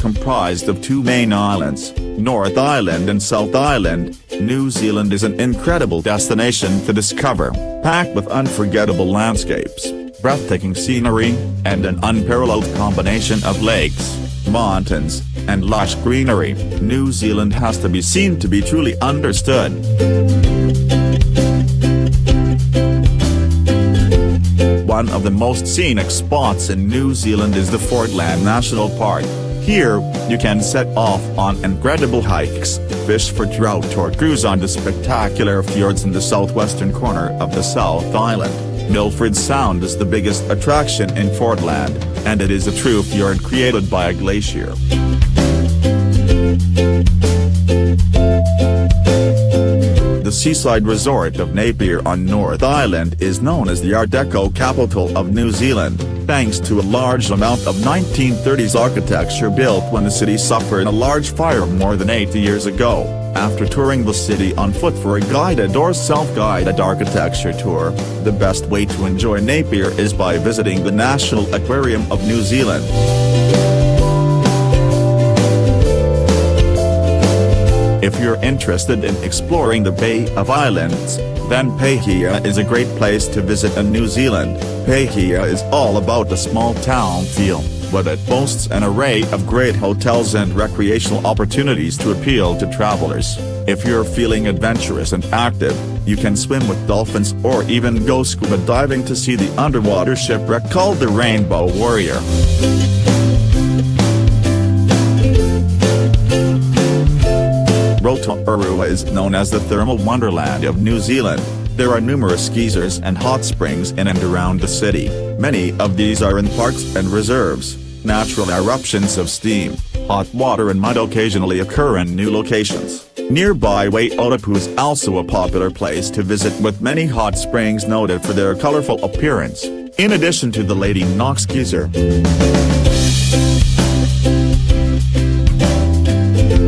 Comprised of two main islands, North Island and South Island, New Zealand is an incredible destination to discover, packed with unforgettable landscapes, breathtaking scenery, and an unparalleled combination of lakes, mountains, and lush greenery. New Zealand has to be seen to be truly understood. One of the most scenic spots in New Zealand is the Fiordland National Park. Here, you can set off on incredible hikes, fish for trout or cruise on the spectacular fjords in the southwestern corner of the South Island. Milford Sound is the biggest attraction in Fiordland, and it is a true fjord created by a glacier. The seaside resort of Napier on North Island is known as the Art Deco capital of New Zealand, thanks to a large amount of 1930s architecture built when the city suffered a large fire more than 80 years ago. After touring the city on foot for a guided or self-guided architecture tour, the best way to enjoy Napier is by visiting the National Aquarium of New Zealand. If you're interested in exploring the Bay of Islands, then Paihia is a great place to visit in New Zealand. Paihia is all about the small town feel, but it boasts an array of great hotels and recreational opportunities to appeal to travelers. If you're feeling adventurous and active, you can swim with dolphins or even go scuba diving to see the underwater shipwreck called the Rainbow Warrior. Rotorua is known as the thermal wonderland of New Zealand. There are numerous geysers and hot springs in and around the city. Many of these are in parks and reserves. Natural eruptions of steam, hot water and mud occasionally occur in new locations. Nearby Rotorua is also a popular place to visit, with many hot springs noted for their colorful appearance, in addition to the Lady Knox geyser.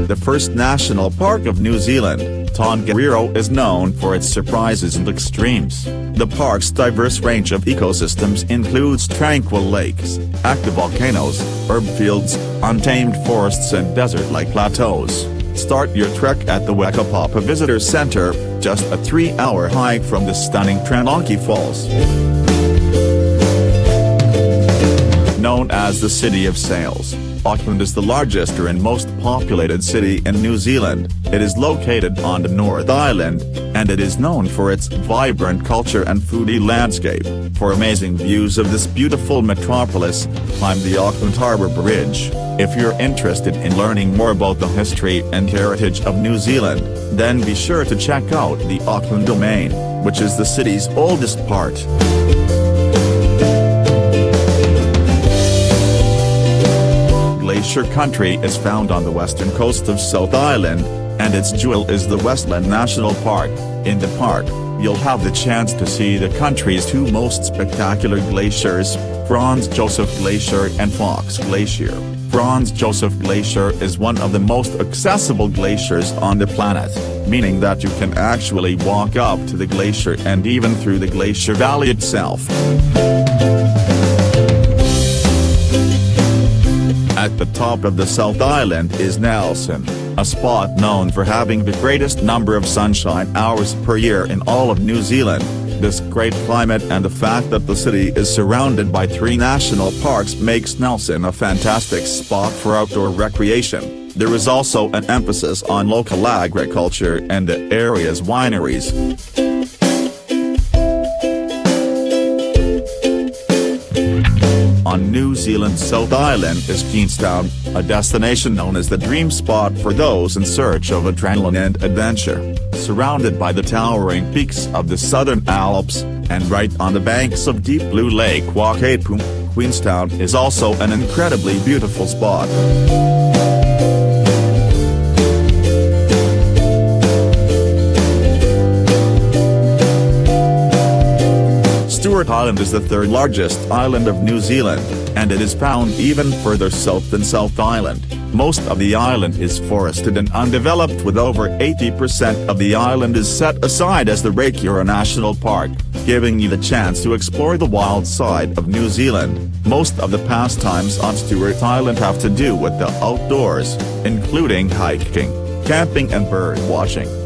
The first national park of New Zealand, Tongariro, is known for its surprises and extremes. The park's diverse range of ecosystems includes tranquil lakes, active volcanoes, herb fields, untamed forests and desert-like plateaus. Start your trek at the Wekapapa Visitor Center, just a 3-hour hike from the stunning Tranaki Falls. Known as the City of Sails, Auckland is the largest and most populated city in New Zealand. It is located on the North Island, and it is known for its vibrant culture and foodie landscape. For amazing views of this beautiful metropolis, climb the Auckland Harbour Bridge. If you're interested in learning more about the history and heritage of New Zealand, then be sure to check out the Auckland Domain, which is the city's oldest part. Glacier country is found on the western coast of South Island, and its jewel is the Westland National Park. In the park, you'll have the chance to see the country's two most spectacular glaciers, Franz Josef Glacier and Fox Glacier. Franz Josef Glacier is one of the most accessible glaciers on the planet, meaning that you can actually walk up to the glacier and even through the glacier valley itself. At the top of the South Island is Nelson, a spot known for having the greatest number of sunshine hours per year in all of New Zealand. This great climate and the fact that the city is surrounded by 3 national parks makes Nelson a fantastic spot for outdoor recreation. There is also an emphasis on local agriculture and the area's wineries. On New Zealand's South Island is Queenstown, a destination known as the dream spot for those in search of adrenaline and adventure. Surrounded by the towering peaks of the Southern Alps, and right on the banks of deep blue Lake Wakaipu, Queenstown is also an incredibly beautiful spot. Stewart Island is the third largest island of New Zealand, and it is found even further south than South Island. Most of the island is forested and undeveloped, with over 80% of the island is set aside as the Rotorua National Park, giving you the chance to explore the wild side of New Zealand. Most of the pastimes on Stewart Island have to do with the outdoors, including hiking, camping and bird watching.